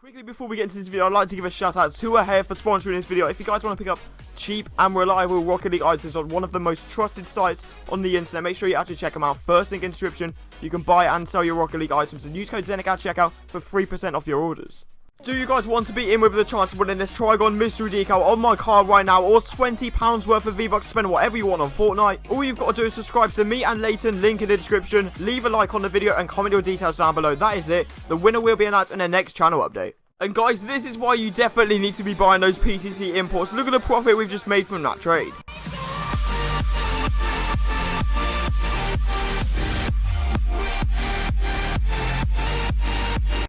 Quickly before we get into this video, I'd like to give a shout out to Ahead for sponsoring this video. If you guys want to pick up cheap and reliable Rocket League items on one of the most trusted sites on the internet, make sure you actually check them out. First link in the description. You can buy and sell your Rocket League items and use code ZenicOfficial at checkout for 3% off your orders. Do you guys want to be in with the chance of winning this Trigon mystery decal on my car right now, or £20 worth of V-Bucks to spend whatever you want on Fortnite? All you've got to do is subscribe to me and Laytxn, link in the description, leave a like on the video and comment your details down below. That is it. The winner will be announced in the next channel update. And guys, this is why you definitely need to be buying those PCC imports. Look at the profit we've just made from that trade.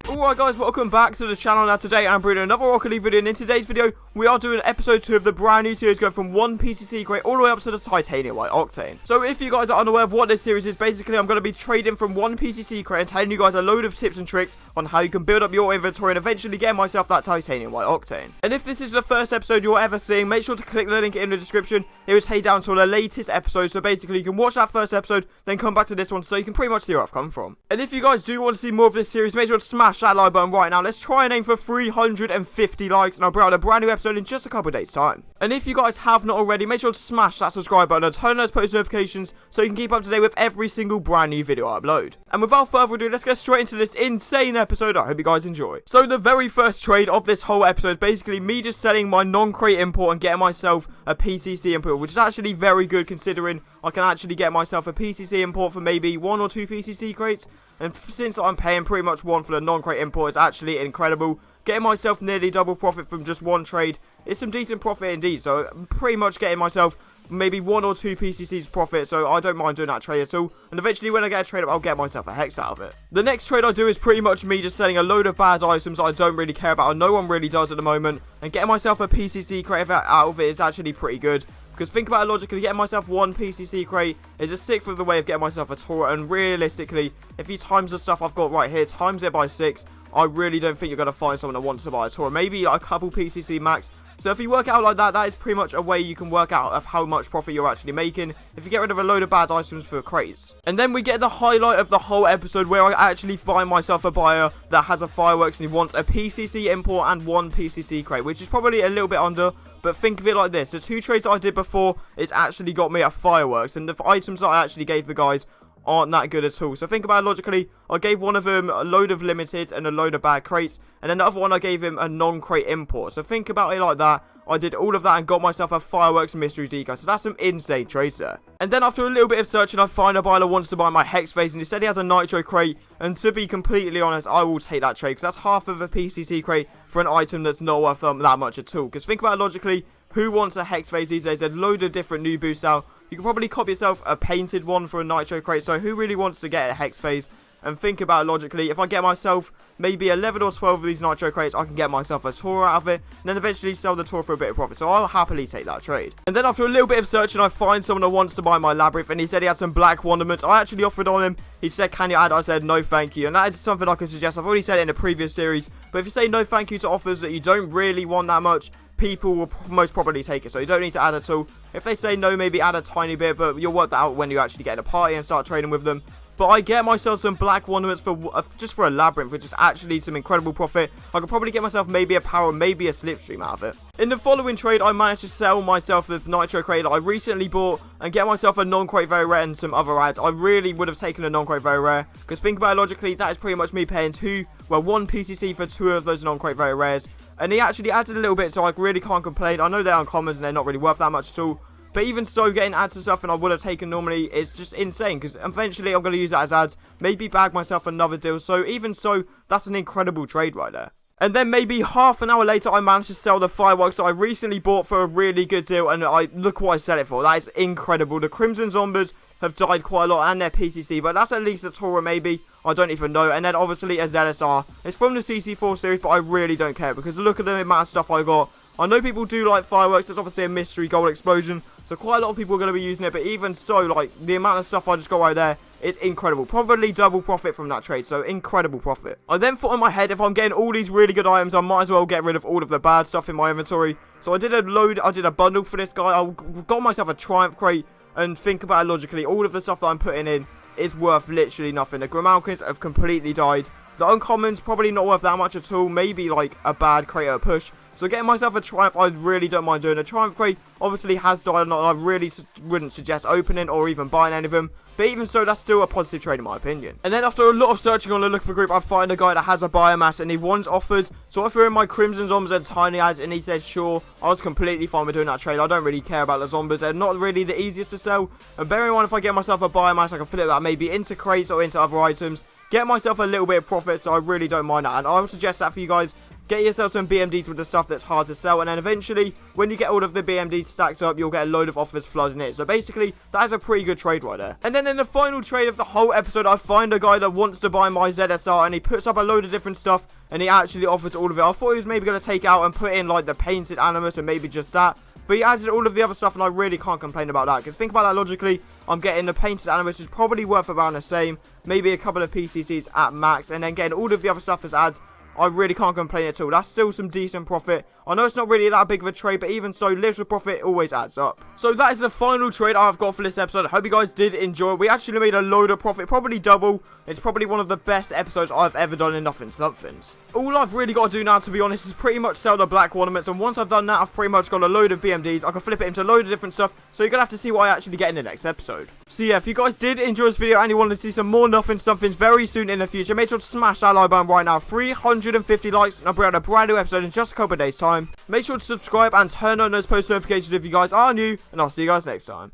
Alright guys, welcome back to the channel. Now today I'm bringing another Rocket League video, and in today's video we are doing episode 2 of the brand new series going from one PCC crate all the way up to the titanium white Octane. So if you guys are unaware of what this series is, basically I'm going to be trading from one PCC crate and telling you guys a load of tips and tricks on how you can build up your inventory and eventually get myself that titanium white Octane. And if this is the first episode you're ever seeing, make sure to click the link in the description. It will take down to the latest episode, so basically you can watch that first episode, then come back to this one so you can pretty much see where I've come from. And if you guys do want to see more of this series, make sure to smash that like button right now. Let's try and aim for 350 likes, and I'll bring out a brand new episode in just a couple of days time. And if you guys have not already, make sure to smash that subscribe button and turn on those post notifications so you can keep up to date with every single brand new video I upload. And without further ado, let's get straight into this insane episode. I hope you guys enjoy. So the very first trade of this whole episode is basically me just selling my non-crate import and getting myself a PCC import, which is actually very good considering I can actually get myself a PCC import for maybe 1 or 2 PCC crates. And since I'm paying pretty much 1 for the non-crate import, it's actually incredible. Getting myself nearly double profit from just one trade is some decent profit indeed. So I'm pretty much getting myself maybe 1 or 2 PCCs profit, so I don't mind doing that trade at all. And eventually when I get a trade up, I'll get myself a hex out of it. The next trade I do is pretty much me just selling a load of bad items that I don't really care about, and no one really does at the moment, and getting myself a PCC crate out of it is actually pretty good. Because think about it logically, getting myself 1 PCC crate is a sixth of the way of getting myself a Torah, and realistically, if you times the stuff I've got right here, times it by 6, I really don't think you're going to find someone that wants to buy a Torah. Maybe like a couple PCC max. So if you work it out like that, that is pretty much a way you can work out of how much profit you're actually making if you get rid of a load of bad items for crates. And then we get the highlight of the whole episode, where I actually find myself a buyer that has a fireworks and he wants a PCC import and 1 PCC crate, which is probably a little bit under. But think of it like this, the 2 trades that I did before, it's actually got me a fireworks, and the items that I actually gave the guys aren't that good at all. So think about it logically, I gave one of them a load of limited and a load of bad crates, and then the other one I gave him a non-crate import. So think about it like that. I did all of that and got myself a fireworks mystery decal. So that's some insane trades there. And then after a little bit of searching, I find a buyer that wants to buy my hex phase, and he said he has a nitro crate. And to be completely honest, I will take that trade, because that's half of a PCC crate for an item that's not worth that much at all. Because think about it logically, who wants a hex phase these days? There's a load of different new boosts out. You can probably copy yourself a painted one for a nitro crate, so who really wants to get a hex phase? And think about it logically, if I get myself maybe 11 or 12 of these nitro crates, I can get myself a Torah out of it, and then eventually sell the Torah for a bit of profit. So I'll happily take that trade. And then after a little bit of searching, I find someone that wants to buy my Labyrinth, and he said he had some black wonderments. I actually offered on him. He said, can you add? I said, no thank you. And that is something I can suggest. I've already said it in a previous series, but if you say no thank you to offers that you don't really want that much, people will most probably take it, so you don't need to add at all. If they say no, maybe add a tiny bit, but you'll work that out when you actually get in a party and start trading with them. But I get myself some black wonderments for just for a Labyrinth, which is actually some incredible profit. I could probably get myself maybe a power, maybe a slipstream out of it. In the following trade, I managed to sell myself the nitro crate that I recently bought and get myself a non-crate very rare and some other ads. I really would have taken a non-crate very rare, because think about it logically, that is pretty much me paying 1 PCC for 2 of those non-crate very rares. And he actually added a little bit, so I really can't complain. I know they're uncommons and they're not really worth that much at all. But even so, getting ads and stuff and I would have taken normally is just insane, because eventually I'm going to use that as ads, maybe bag myself another deal. So even so, that's an incredible trade right there. And then maybe half an hour later, I managed to sell the fireworks that I recently bought for a really good deal. And look what I sell it for. That is incredible. The Crimson Zombies have died quite a lot, and their PCC, but that's at least a Torah maybe. I don't even know. And then obviously a ZSR. It's from the CC4 series, but I really don't care, because look at the amount of stuff I got. I know people do like fireworks. There's obviously a mystery gold explosion, so quite a lot of people are going to be using it. But even so, like, the amount of stuff I just got right there is incredible. Probably double profit from that trade, so incredible profit. I then thought in my head, if I'm getting all these really good items, I might as well get rid of all of the bad stuff in my inventory. So I did a bundle for this guy. I got myself a Triumph crate, and think about it logically, all of the stuff that I'm putting in is worth literally nothing. The Grimalkins have completely died. The uncommons, probably not worth that much at all. Maybe like a bad crate or a push. So getting myself a Triumph, I really don't mind doing. A Triumph crate obviously has died, and I really wouldn't suggest opening or even buying any of them. But even so, that's still a positive trade in my opinion. And then after a lot of searching on the Look for group, I find a guy that has a biomass and he wants offers. So I threw in my Crimson Zombies and Tiny Ads, and he said sure. I was completely fine with doing that trade. I don't really care about the zombies. They're not really the easiest to sell. And bearing in mind, if I get myself a biomass, I can flip that maybe into crates or into other items. Get myself a little bit of profit, so I really don't mind that. And I would suggest that for you guys. Get yourself some BMDs with the stuff that's hard to sell, and then eventually, when you get all of the BMDs stacked up, you'll get a load of offers flooding it. So basically, that is a pretty good trade right there. And then in the final trade of the whole episode, I find a guy that wants to buy my ZSR, and he puts up a load of different stuff, and he actually offers all of it. I thought he was maybe going to take out and put in like the painted Animus and maybe just that. But he added all of the other stuff, and I really can't complain about that. Because think about that logically, I'm getting the painted Animus, which is probably worth around the same. Maybe a couple of PCCs at max, and then getting all of the other stuff as ads. I really can't complain at all. That's still some decent profit. I know it's not really that big of a trade, but even so, little profit always adds up. So that is the final trade I've got for this episode. I hope you guys did enjoy it. We actually made a load of profit, probably double. It's probably one of the best episodes I've ever done in Nothing Somethings. All I've really got to do now, to be honest, is pretty much sell the black ornaments. And once I've done that, I've pretty much got a load of BMDs. I can flip it into a load of different stuff. So you're going to have to see what I actually get in the next episode. So yeah, if you guys did enjoy this video and you want to see some more Nothing Somethings very soon in the future, make sure to smash that like button right now. 350 likes and I'll bring out a brand new episode in just a couple of days time. Make sure to subscribe and turn on those post notifications if you guys are new, and I'll see you guys next time.